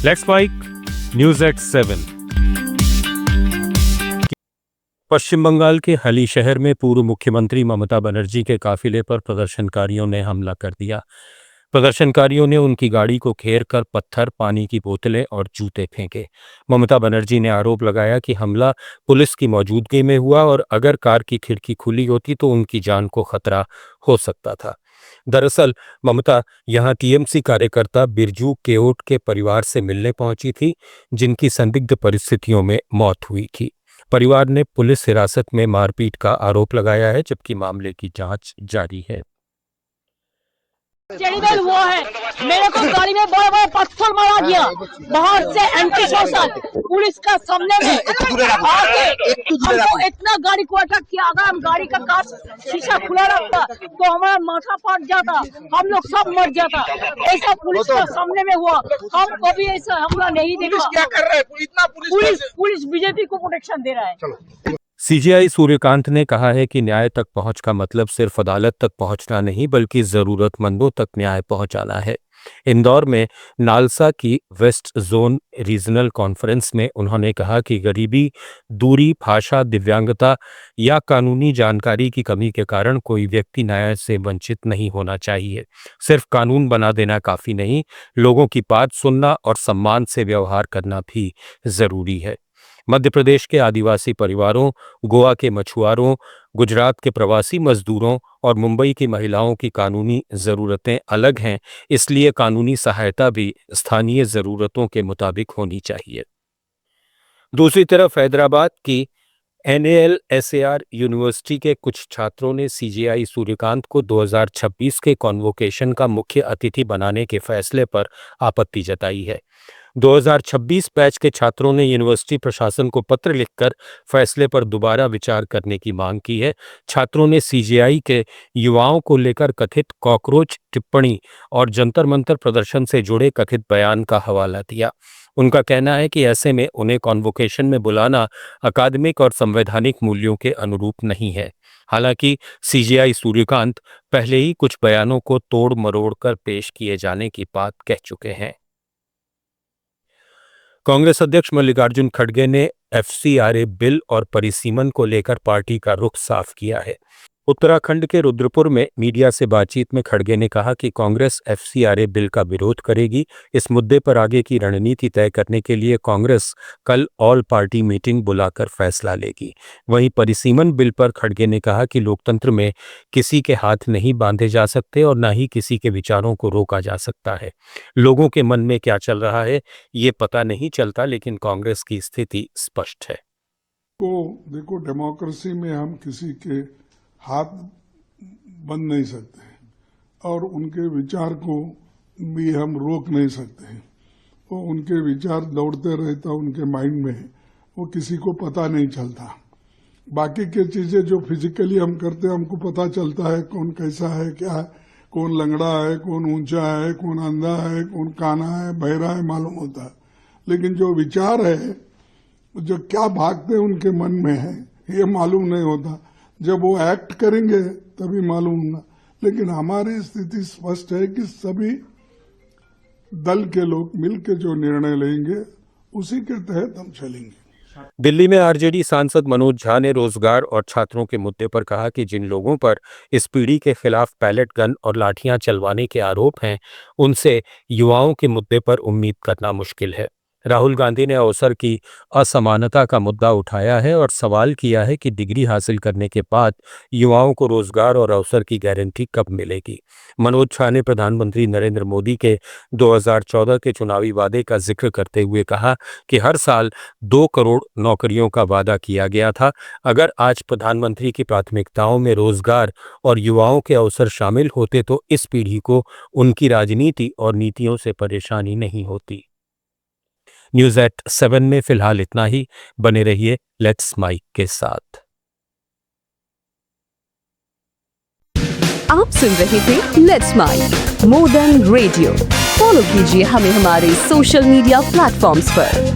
Let's mic news at 7। Paschim Bengal के हली शहर में पूर्व मुख्यमंत्री ममता बनर्जी के काफिले पर प्रदर्शनकारियों ने हमला कर दिया। प्रदर्शनकारियों ने उनकी गाड़ी को घेर कर पत्थर, पानी की बोतलें और जूते फेंके। ममता बनर्जी ने आरोप लगाया कि हमला पुलिस की मौजूदगी में हुआ और अगर कार की खिड़की खुली होती तो उनकी जान को खतरा हो सकता था। दरअसल ममता यहां टीएमसी कार्यकर्ता बिरजू केओट के परिवार से मिलने पहुंची थी, जिनकी संदिग्ध परिस्थितियों में मौत हुई थी। परिवार ने पुलिस हिरासत में मारपीट का आरोप लगाया है, जबकि मामले की जांच जारी है। टेरिबल हुआ है, मेरे को गाड़ी में बड़ा बड़ा पत्थर मारा गया, बाहर से एंटी सोशल पुलिस का सामने में आके हमको इतना गाड़ी को अटैक किया। अगर हम गाड़ी का कांच शीशा खुला रखता तो हमारा माथा फट जाता, हम लोग सब मर जाता। ऐसा पुलिस का सामने में हुआ, हम कभी ऐसा हमला नहीं देखा। क्या कर रहा है इतना? पुलिस बीजेपी को प्रोटेक्शन दे रहा है। सीजेआई सूर्यकांत ने कहा है कि न्याय तक पहुंच का मतलब सिर्फ अदालत तक पहुंचना नहीं, बल्कि जरूरतमंदों तक न्याय पहुंचाना है। इंदौर में नालसा की वेस्ट जोन रीजनल कॉन्फ्रेंस में उन्होंने कहा कि गरीबी, दूरी, भाषा, दिव्यांगता या कानूनी जानकारी की कमी के कारण कोई व्यक्ति न्याय से वंचित नहीं होना चाहिए। सिर्फ कानून बना देना काफी नहीं, लोगों की बात सुनना और सम्मान से व्यवहार करना भी जरूरी है। मध्य प्रदेश के आदिवासी परिवारों, गोवा के मछुआरों, गुजरात के प्रवासी मजदूरों और मुंबई की महिलाओं की कानूनी ज़रूरतें अलग हैं, इसलिए कानूनी सहायता भी स्थानीय ज़रूरतों के मुताबिक होनी चाहिए। दूसरी तरफ हैदराबाद की NALSAR यूनिवर्सिटी के कुछ छात्रों ने सीजेआई सूर्यकांत को 2026 के कॉन्वोकेशन का मुख्य अतिथि बनाने के फैसले पर आपत्ति जताई है। 2026 बैच के छात्रों ने यूनिवर्सिटी प्रशासन को पत्र लिखकर फैसले पर दोबारा विचार करने की मांग की है। छात्रों ने सीजेआई के युवाओं को लेकर कथित कॉकरोच टिप्पणी और जंतर मंतर प्रदर्शन से जुड़े कथित बयान का हवाला दिया। उनका कहना है कि ऐसे में उन्हें कॉन्वोकेशन में बुलाना अकादमिक और संवैधानिक मूल्यों के अनुरूप नहीं है। हालांकि सीजेआई सूर्यकांत पहले ही कुछ बयानों को तोड़ मरोड़ कर पेश किए जाने की बात कह चुके हैं। कांग्रेस अध्यक्ष मल्लिकार्जुन खड़गे ने FCRA बिल और परिसीमन को लेकर पार्टी का रुख साफ किया है। उत्तराखंड के रुद्रपुर में मीडिया से बातचीत में खड़गे ने कहा कि कांग्रेस FCRA बिल का विरोध करेगी। इस मुद्दे पर आगे की रणनीति तय करने के लिए कांग्रेस कल ऑल पार्टी मीटिंग बुलाकर फैसला लेगी। वहीं परिसीमन बिल पर खड़गे ने कहा कि लोकतंत्र में किसी के हाथ नहीं बांधे जा सकते और न ही किसी के विचारों को रोका जा सकता है। लोगों के मन में क्या चल रहा है ये पता नहीं चलता, लेकिन कांग्रेस की स्थिति स्पष्ट है। देखो, डेमोक्रेसी में हम किसी के हाथ बंद नहीं सकते और उनके विचार को भी हम रोक नहीं सकते। वो उनके विचार दौड़ते रहता उनके माइंड में, वो किसी को पता नहीं चलता। बाकी की चीजें जो फिजिकली हम करते हैं हमको पता चलता है कौन कैसा है, क्या है, कौन लंगड़ा है, कौन ऊंचा है, कौन अंधा है, कौन काना है, बहरा है, मालूम होता है। लेकिन जो विचार है, जो क्या भागते उनके मन में है, ये मालूम नहीं होता। जब वो एक्ट करेंगे तभी मालूम होगा। लेकिन हमारी स्थिति स्पष्ट है कि सभी दल के लोग मिलकर जो निर्णय लेंगे उसी के तहत हम चलेंगे। दिल्ली में आरजेडी सांसद मनोज झा ने रोजगार और छात्रों के मुद्दे पर कहा कि जिन लोगों पर इस पीढ़ी के खिलाफ पैलेट गन और लाठियां चलवाने के आरोप हैं, उनसे युवाओं के मुद्दे पर उम्मीद करना मुश्किल है। राहुल गांधी ने अवसर की असमानता का मुद्दा उठाया है और सवाल किया है कि डिग्री हासिल करने के बाद युवाओं को रोजगार और अवसर की गारंटी कब मिलेगी। मनोज झा ने प्रधानमंत्री नरेंद्र मोदी के 2014 के चुनावी वादे का जिक्र करते हुए कहा कि हर साल 2 करोड़ नौकरियों का वादा किया गया था। अगर आज प्रधानमंत्री की प्राथमिकताओं में रोजगार और युवाओं के अवसर शामिल होते तो इस पीढ़ी को उनकी राजनीति और नीतियों से परेशानी नहीं होती। न्यूज एट 7 में फिलहाल इतना ही। बने रहिए लेट्स माइक के साथ। आप सुन रहे थे let's mic more than radio. Follow कीजिए हमें हमारे सोशल मीडिया प्लेटफॉर्म्स पर।